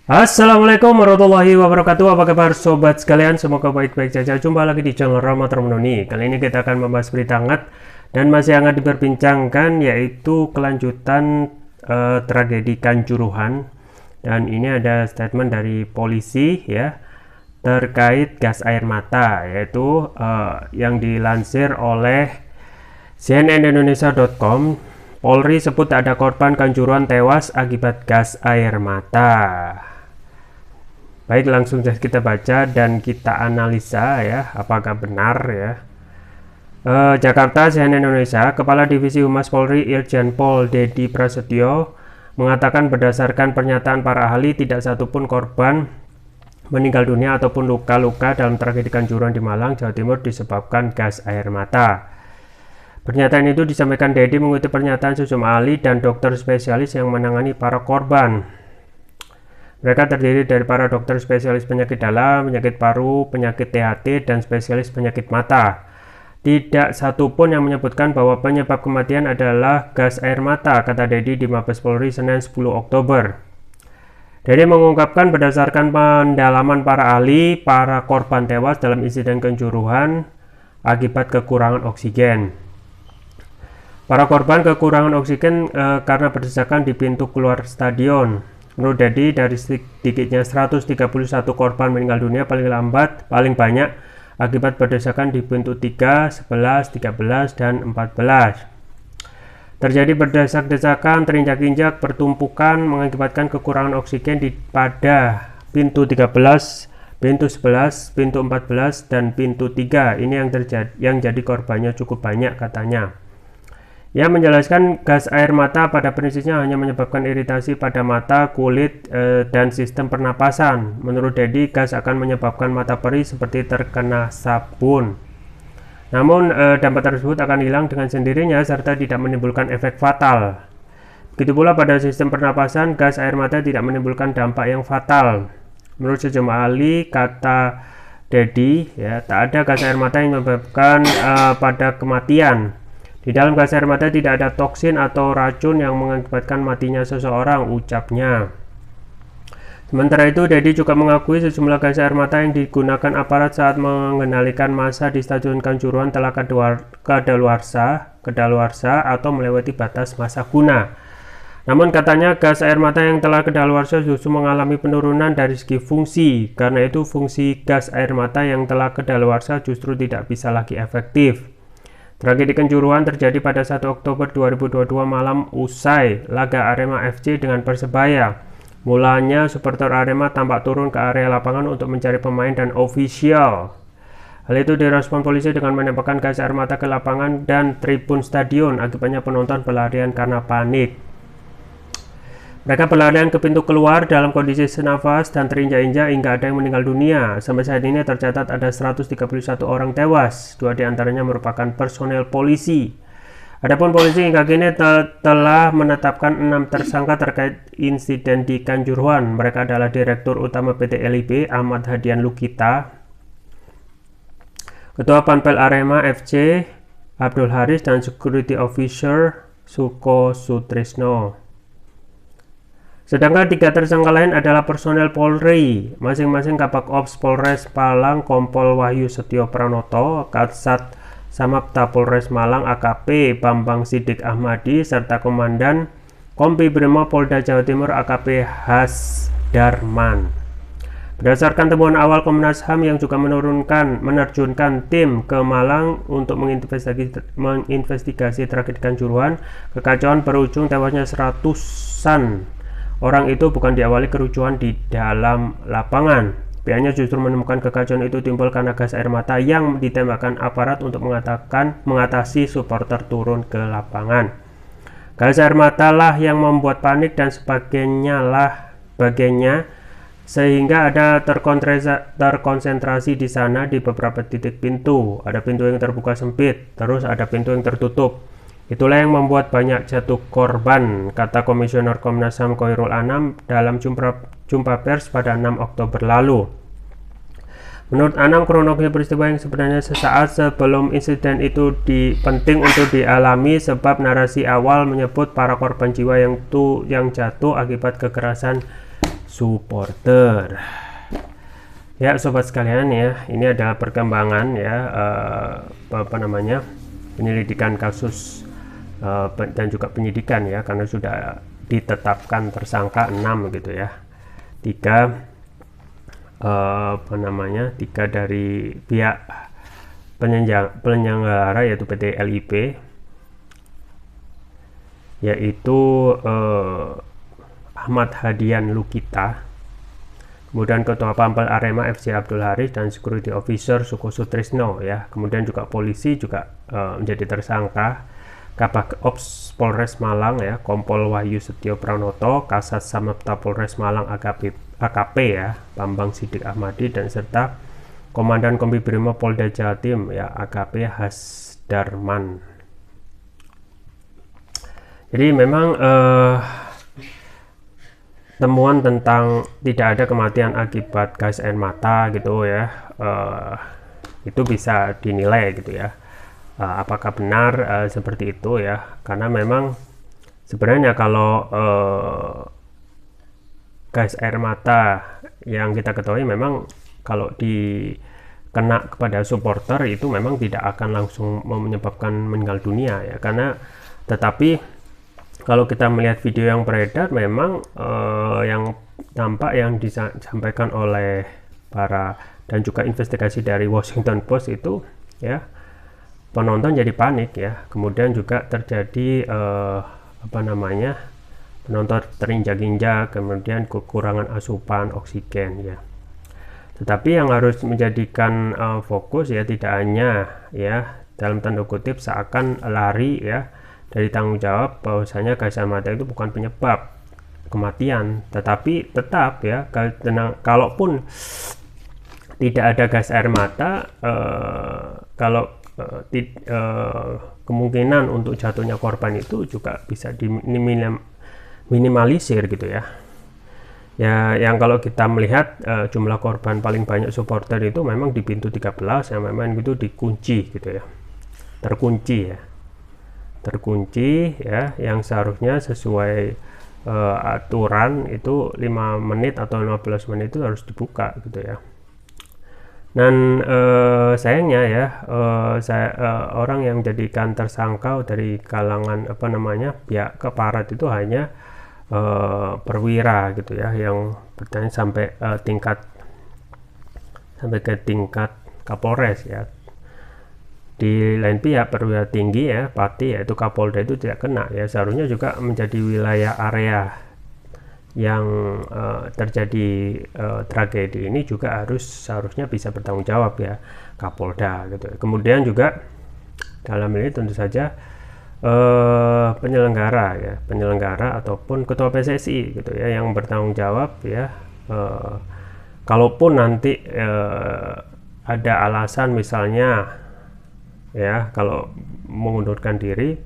Assalamualaikum warahmatullahi wabarakatuh. Apa kabar sobat sekalian? Semoga baik-baik saja. Jumpa lagi di channel Rahmat Romanoni. Kali ini kita akan membahas berita hangat dan masih hangat diperbincangkan, yaitu kelanjutan tragedi Kanjuruhan. Dan ini ada statement dari polisi ya terkait gas air mata, yaitu yang dilansir oleh cnnindonesia.com. Polri sebut ada korban Kanjuruhan tewas akibat gas air mata. Baik, langsung saja kita baca dan kita analisa ya, apakah benar ya. Jakarta, CNN Indonesia. Kepala Divisi Humas Polri Irjen Pol Dedi Prasetyo mengatakan berdasarkan pernyataan para ahli, tidak satupun korban meninggal dunia ataupun luka-luka dalam tragedi Kanjuruhan di Malang, Jawa Timur disebabkan gas air mata. Pernyataan itu disampaikan Dedi mengutip pernyataan sejumlah ahli dan dokter spesialis yang menangani para korban. Mereka terdiri dari para dokter spesialis penyakit dalam, penyakit paru, penyakit THT, dan spesialis penyakit mata. Tidak satupun yang menyebutkan bahwa penyebab kematian adalah gas air mata, kata Dedi di Mabes Polri Senin 10 Oktober. Dedi mengungkapkan berdasarkan pendalaman para ahli, para korban tewas dalam insiden Kanjuruhan akibat kekurangan oksigen. Para korban kekurangan oksigen karena berdesakan di pintu keluar stadion. Menurut Dedi, dari sedikitnya 131 korban meninggal dunia paling banyak akibat berdesakan di pintu 3, 11, 13, dan 14. Terjadi berdesak-desakan, terinjak-injak, pertumpukan mengakibatkan kekurangan oksigen pada pintu 13, pintu 11, pintu 14, dan pintu 3. Ini yang jadi korbannya cukup banyak, katanya. Ia menjelaskan gas air mata pada prinsipnya hanya menyebabkan iritasi pada mata, kulit, dan sistem pernapasan. Menurut Dedi, gas akan menyebabkan mata perih seperti terkena sabun. Namun, dampak tersebut akan hilang dengan sendirinya serta tidak menimbulkan efek fatal. Begitu pula pada sistem pernapasan, gas air mata tidak menimbulkan dampak yang fatal. Menurut sejumlah ahli, kata Dedi, ya, tak ada gas air mata yang menyebabkan pada kematian. Di dalam gas air mata tidak ada toksin atau racun yang mengakibatkan matinya seseorang, ucapnya. Sementara itu, Dedi juga mengakui sejumlah gas air mata yang digunakan aparat saat mengendalikan massa di Stadion Kanjuruhan telah kedaluarsa atau melewati batas masa guna. Namun katanya gas air mata yang telah kedaluarsa justru mengalami penurunan dari segi fungsi. Karena itu fungsi gas air mata yang telah kedaluarsa justru tidak bisa lagi efektif. Tragedi Kanjuruhan terjadi pada 1 Oktober 2022 malam usai laga Arema FC dengan Persebaya. Mulanya supporter Arema tampak turun ke area lapangan untuk mencari pemain dan ofisial. Hal itu direspon polisi dengan menembakkan gas air mata ke lapangan dan tribun stadion. Akibatnya penonton berlarian karena panik. Mereka berlarian ke pintu keluar dalam kondisi senafas dan terinjak-injak hingga ada yang meninggal dunia. Sampai saat ini tercatat ada 131 orang tewas, 2 diantaranya merupakan personel polisi. Adapun polisi hingga kini telah menetapkan 6 tersangka terkait insiden di Kanjuruhan. Mereka adalah Direktur Utama PT LIB Ahmad Hadian Lukita, Ketua Panpel Arema FC Abdul Haris, dan Security Officer Suko Sutrisno. Sedangkan 3 tersangka lain adalah personel Polri, masing-masing Kabak Ops Polres Malang Kompol Wahyu Setio Pranoto, Kasat Samapta Polres Malang AKP Bambang Sidik Ahmadi, serta Komandan Kompi Brimob Polda Jawa Timur AKP Hasdarman. Berdasarkan temuan awal, Komnas HAM yang juga menerjunkan tim ke Malang untuk menginvestigasi tragedi Kanjuruhan, kekacauan berujung tewasnya seratusan orang itu bukan diawali kericuhan di dalam lapangan. Pihaknya justru menemukan kekacauan itu timbul karena gas air mata yang ditembakkan aparat untuk mengatasi supporter turun ke lapangan. Gas air mata lah yang membuat panik dan sebagainya sehingga ada terkonsentrasi di sana di beberapa titik pintu. Ada pintu yang terbuka sempit, terus ada pintu yang tertutup. Itulah yang membuat banyak jatuh korban, kata Komisioner Komnas HAM Khairul Anam dalam jumpa pers pada 6 Oktober lalu. Menurut Anam, kronologi peristiwa yang sebenarnya sesaat sebelum insiden itu penting untuk dialami sebab narasi awal menyebut para korban jiwa yang jatuh akibat kekerasan supporter. Ya sobat sekalian ya, ini adalah perkembangan ya penyelidikan kasus dan juga penyidikan ya, karena sudah ditetapkan tersangka 6 gitu ya. Tiga dari pihak penyelenggara yaitu PT LIP, yaitu Ahmad Hadian Lukita, kemudian Ketua Pampel Arema FC Abdul Haris, dan Security Officer Suko Sutrisno ya. Kemudian juga polisi juga menjadi tersangka, Kabag Ops Polres Malang ya, Kompol Wahyu Setio Pranoto, Kasat Samapta Polres Malang AKP ya, Bambang Sidik Ahmadi, dan serta Komandan Kompi Brimob Polda Jatim ya, AKP Hasdarman. Jadi memang temuan tentang tidak ada kematian akibat gas air mata gitu ya, itu bisa dinilai gitu ya, apakah benar seperti itu ya, karena memang sebenarnya kalau gas air mata yang kita ketahui memang kalau dikena kepada supporter itu memang tidak akan langsung menyebabkan meninggal dunia ya, karena tetapi kalau kita melihat video yang beredar memang yang tampak yang disampaikan oleh para dan juga investigasi dari Washington Post itu ya, penonton jadi panik ya, kemudian juga terjadi penonton terinjak-injak, kemudian kekurangan asupan oksigen ya. Tetapi yang harus menjadikan fokus ya, tidak hanya ya dalam tanda kutip seakan lari ya dari tanggung jawab bahwasanya gas air mata itu bukan penyebab kematian, tetapi tetap ya, kalaupun tidak ada gas air mata, kemungkinan untuk jatuhnya korban itu juga bisa diminimalisir gitu ya. Ya, yang kalau kita melihat jumlah korban paling banyak supporter itu memang di pintu 13 yang memang itu dikunci gitu ya, terkunci ya, yang seharusnya sesuai aturan itu 5 menit atau 15 menit itu harus dibuka gitu ya. Dan sayangnya ya, orang yang dijadikan tersangka dari kalangan pihak keparat itu hanya perwira gitu ya, yang bertanya sampai ke tingkat Kapolres ya. Di lain pihak perwira tinggi ya, Pati yaitu Kapolda itu tidak kena ya, seharusnya juga menjadi wilayah area yang terjadi tragedi ini juga seharusnya bisa bertanggung jawab ya Kapolda gitu. Kemudian juga dalam ini tentu saja penyelenggara ataupun ketua PSSI gitu ya, yang bertanggung jawab ya, kalaupun nanti ada alasan misalnya ya, kalau mengundurkan diri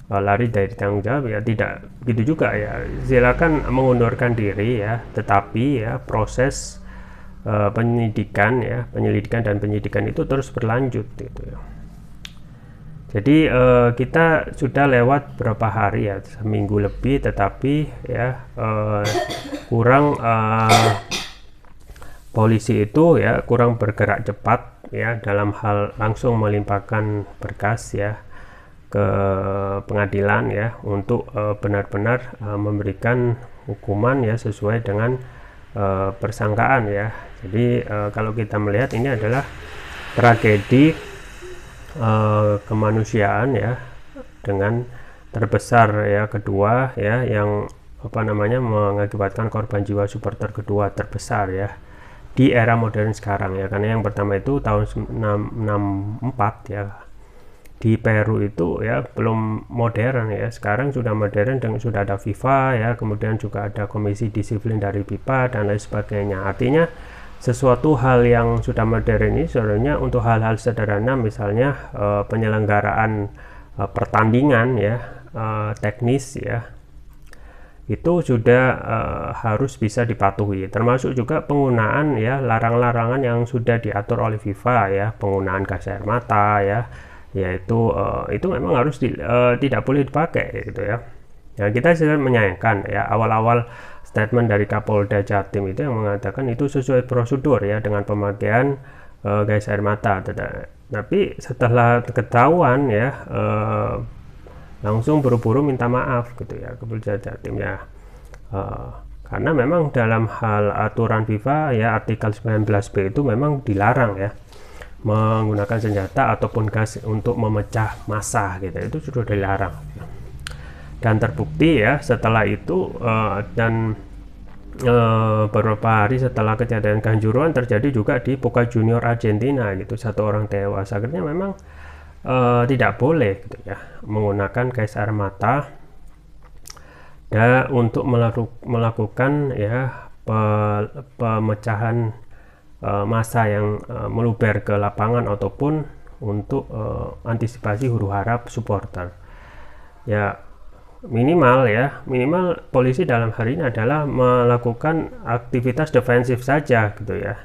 lari dari tanggung jawab ya, tidak gitu juga ya, silakan mengundurkan diri ya, tetapi ya proses penyelidikan dan penyidikan itu terus berlanjut gitu ya. Jadi kita sudah lewat berapa hari ya, seminggu lebih, tetapi ya kurang polisi itu ya kurang bergerak cepat ya dalam hal langsung melimpahkan berkas ya ke pengadilan ya, untuk benar-benar memberikan hukuman ya sesuai dengan persangkaan ya. Jadi kalau kita melihat ini adalah tragedi kemanusiaan ya, dengan terbesar ya, kedua ya, yang mengakibatkan korban jiwa supporter kedua terbesar ya di era modern sekarang ya, karena yang pertama itu tahun 64 ya di Peru itu ya belum modern ya, sekarang sudah modern dan sudah ada FIFA ya, kemudian juga ada komisi disiplin dari FIFA dan lain sebagainya. Artinya sesuatu hal yang sudah modern ini sebenarnya untuk hal-hal sederhana, misalnya penyelenggaraan pertandingan ya, teknis ya, itu sudah harus bisa dipatuhi, termasuk juga penggunaan ya larangan-larangan yang sudah diatur oleh FIFA ya, penggunaan gas air mata ya, yaitu itu memang harus tidak boleh dipakai gitu ya. Ya, kita sudah menyayangkan ya awal-awal statement dari Kapolda Jatim itu yang mengatakan itu sesuai prosedur ya dengan pemakaian gas air mata. Tapi setelah ketahuan ya langsung buru-buru minta maaf gitu ya Kapolda Jatim ya. Karena memang dalam hal aturan FIFA ya artikel 19B itu memang dilarang ya menggunakan senjata ataupun gas untuk memecah massa gitu, itu sudah dilarang. Dan terbukti ya setelah itu dan beberapa hari setelah kejadian Kanjuruhan terjadi juga di Boca Junior Argentina gitu, 1 orang tewas. Akhirnya memang tidak boleh gitu ya menggunakan gas air mata dan untuk melakukan ya pemecahan massa yang meluber ke lapangan ataupun untuk antisipasi huru-hara supporter. Ya minimal polisi dalam hari ini adalah melakukan aktivitas defensif saja gitu ya,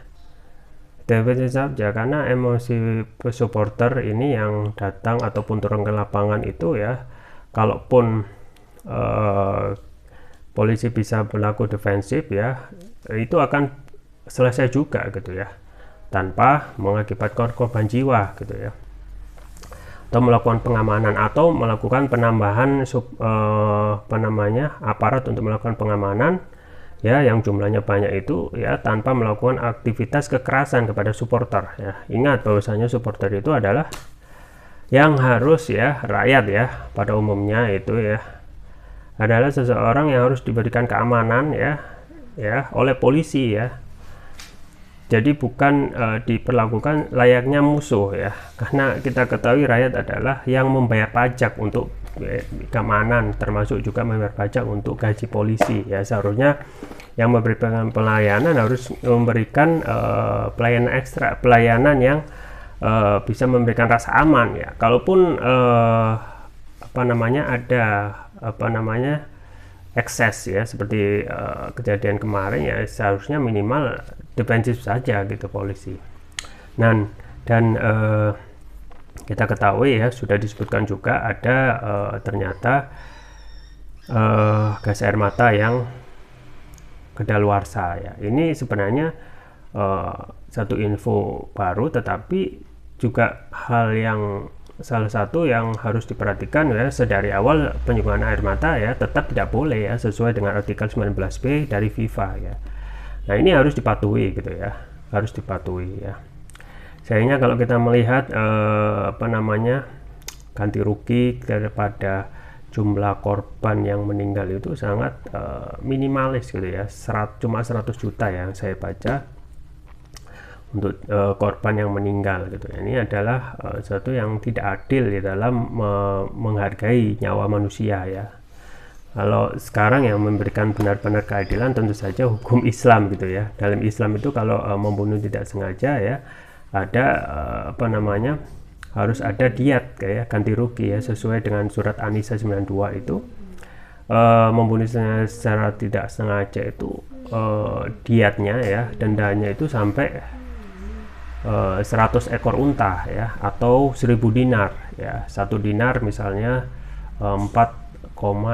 defensif saja, karena emosi supporter ini yang datang ataupun turun ke lapangan itu ya, kalaupun polisi bisa berlaku defensif ya, itu akan selesai juga gitu ya, tanpa mengakibatkan korban jiwa gitu ya, atau melakukan pengamanan atau melakukan penambahan aparat untuk melakukan pengamanan ya yang jumlahnya banyak itu ya, tanpa melakukan aktivitas kekerasan kepada supporter ya. Ingat bahwasanya supporter itu adalah yang harus ya rakyat ya pada umumnya itu ya adalah seseorang yang harus diberikan keamanan ya oleh polisi ya. Jadi bukan diperlakukan layaknya musuh ya, karena kita ketahui rakyat adalah yang membayar pajak untuk keamanan, termasuk juga membayar pajak untuk gaji polisi ya. Seharusnya yang memberikan pelayanan harus memberikan pelayanan ekstra, pelayanan yang bisa memberikan rasa aman ya. Kalaupun ada ekses ya seperti kejadian kemarin ya, seharusnya minimal defensif saja gitu polisi. Dan kita ketahui ya, sudah disebutkan juga ada ternyata gas air mata yang kedaluarsa ya. Ini sebenarnya satu info baru, tetapi juga hal yang salah satu yang harus diperhatikan ya, sedari awal penggunaan air mata ya tetap tidak boleh ya, sesuai dengan artikel 19B dari FIFA ya. Nah ini harus dipatuhi gitu ya, harus dipatuhi ya. Sayangnya kalau kita melihat ganti rugi daripada jumlah korban yang meninggal itu sangat minimalis gitu ya, cuma 100 juta yang saya baca untuk korban yang meninggal gitu. Ini adalah sesuatu yang tidak adil di dalam menghargai nyawa manusia ya. Kalau sekarang yang memberikan benar-benar keadilan tentu saja hukum Islam gitu ya. Dalam Islam itu kalau membunuh tidak sengaja ya ada harus ada diat kayak ganti rugi ya, sesuai dengan surat An-Nisa 92 itu. Membunuh secara tidak sengaja itu diatnya ya, dendanya itu sampai 100 ekor unta ya, atau 1000 dinar ya. 1 dinar misalnya 4,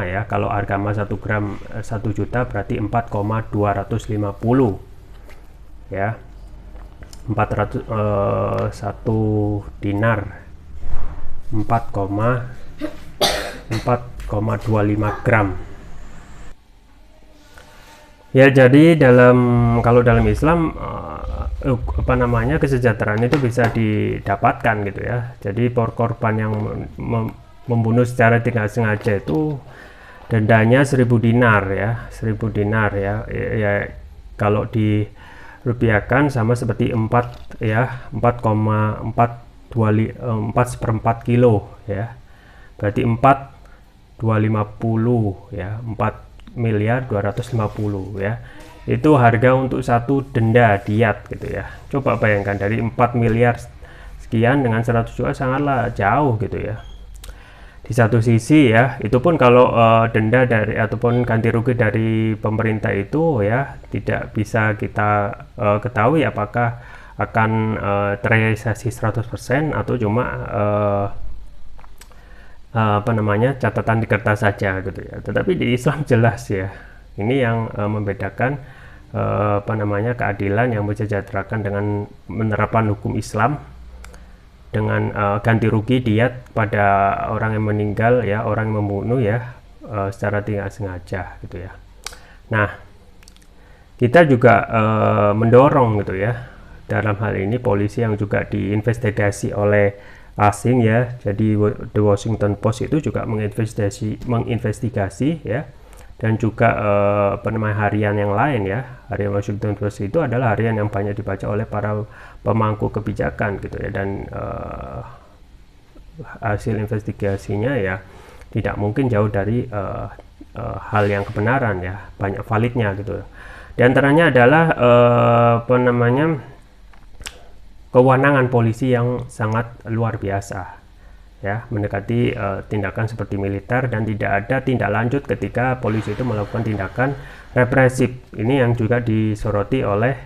ya kalau harga emas 1 gram 1 juta berarti 4,250 ya. 1 dinar 4,25 gram ya. Jadi kalau dalam Islam kesejahteraan itu bisa didapatkan gitu ya. Jadi korban yang membunuh secara tidak sengaja itu dendanya 1000 dinar ya, 1000 dinar ya, kalau dirupiahkan sama seperti 4 seperempat kilo ya, berarti 4,250 ya, 4.250 ya. Itu harga untuk satu denda diat gitu ya. Coba bayangkan dari 4 miliar sekian dengan 100 juta sangatlah jauh gitu ya. Di satu sisi ya, itu pun kalau denda dari ataupun ganti rugi dari pemerintah itu ya tidak bisa kita ketahui apakah akan terrealisasi 100% atau cuma apa namanya, catatan di kertas saja gitu ya. Tetapi di Islam jelas ya, ini yang membedakan apa namanya, keadilan yang mensejahterakan dengan menerapkan hukum Islam dengan ganti rugi diat pada orang yang meninggal ya, orang yang membunuh ya secara tidak sengaja gitu ya. Nah, kita juga mendorong gitu ya, dalam hal ini polisi yang juga diinvestigasi oleh asing ya. Jadi The Washington Post itu juga menginvestigasi ya, dan juga harian yang lain ya. Harian Washington Post itu adalah harian yang banyak dibaca oleh para pemangku kebijakan gitu ya, dan hasil investigasinya ya tidak mungkin jauh dari hal yang kebenaran ya, banyak validnya gitu. Di antaranya adalah apa namanya, kewenangan polisi yang sangat luar biasa ya, mendekati tindakan seperti militer, dan tidak ada tindak lanjut ketika polisi itu melakukan tindakan represif. Ini yang juga disoroti oleh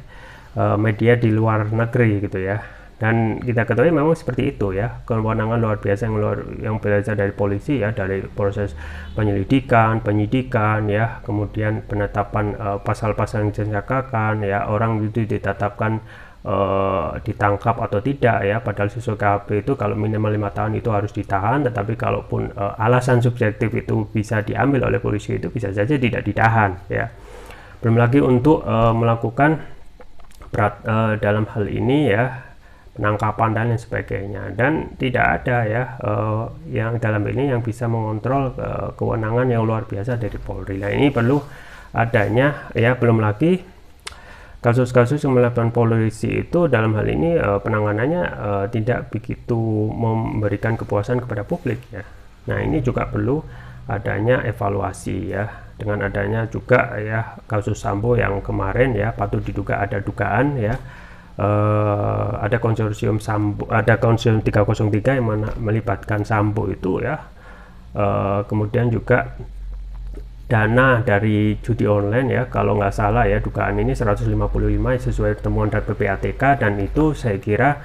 media di luar negeri gitu ya, dan kita ketahui memang seperti itu ya, kewenangan luar biasa yang berasal dari polisi ya, dari proses penyelidikan, penyidikan ya, kemudian penetapan pasal-pasal yang disangkakan ya, orang itu ditetapkan ditangkap atau tidak ya, padahal sesuai KHP itu kalau minimal 5 tahun itu harus ditahan, tetapi kalaupun alasan subjektif itu bisa diambil oleh polisi, itu bisa saja tidak ditahan ya. Belum lagi untuk melakukan dalam hal ini ya, penangkapan dan lain sebagainya, dan tidak ada ya yang dalam ini yang bisa mengontrol kewenangan yang luar biasa dari Polri. Nah, ini perlu adanya ya. Belum lagi kasus-kasus yang melakukan polisi itu dalam hal ini penanganannya tidak begitu memberikan kepuasan kepada publik ya. Nah, ini juga perlu adanya evaluasi ya, dengan adanya juga ya kasus Sambo yang kemarin ya, patut diduga ada dugaan ya, ada konsorsium Sambo, ada konsorsium 303 yang melibatkan Sambo itu ya, kemudian juga dana dari judi online ya, kalau nggak salah ya, dugaan ini 155 sesuai temuan dari PPATK, dan itu saya kira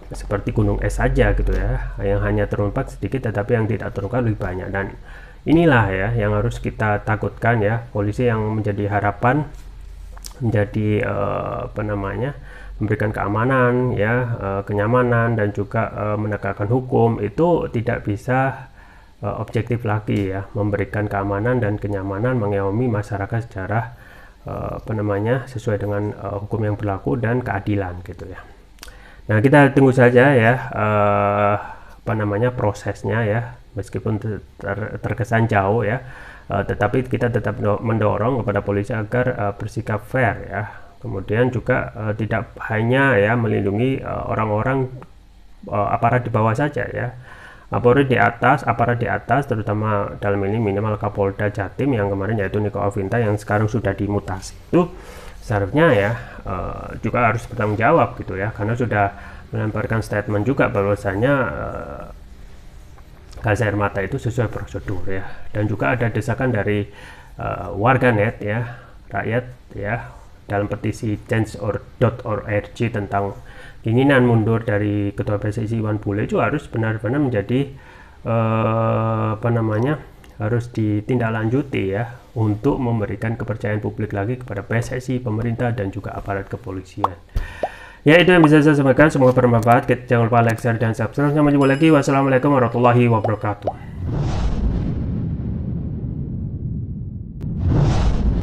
seperti gunung es saja gitu ya, yang hanya terungkap sedikit tetapi yang tidak terungkap lebih banyak. Dan inilah ya yang harus kita takutkan ya, polisi yang menjadi harapan, menjadi apa namanya, memberikan keamanan ya, kenyamanan, dan juga menegakkan hukum, itu tidak bisa objektif lagi ya, memberikan keamanan dan kenyamanan, mengayomi masyarakat secara apa namanya, sesuai dengan hukum yang berlaku dan keadilan gitu ya. Nah, kita tunggu saja ya apa namanya, prosesnya ya, meskipun terkesan jauh ya, tetapi kita tetap mendorong kepada polisi agar bersikap fair ya, kemudian juga tidak hanya ya melindungi orang-orang aparat di bawah saja ya, aparat di atas, terutama dalam ini minimal Kapolda Jatim yang kemarin, yaitu Niko Afinta yang sekarang sudah dimutasi, itu seharusnya ya juga harus bertanggung jawab gitu ya, karena sudah melemparkan statement juga bahwasanya gas air mata itu sesuai prosedur ya, dan juga ada desakan dari warganet ya, rakyat ya, dalam petisi change.org tentang keinginan mundur dari Ketua PSSI Iwan Bule, itu harus benar-benar menjadi apa namanya, harus ditindaklanjuti ya, untuk memberikan kepercayaan publik lagi kepada PSSI, pemerintah, dan juga aparat kepolisian. Ya, itu yang bisa saya sampaikan, semoga bermanfaat. Jangan lupa like, share, dan subscribe. Sampai jumpa lagi. Wassalamualaikum warahmatullahi wabarakatuh.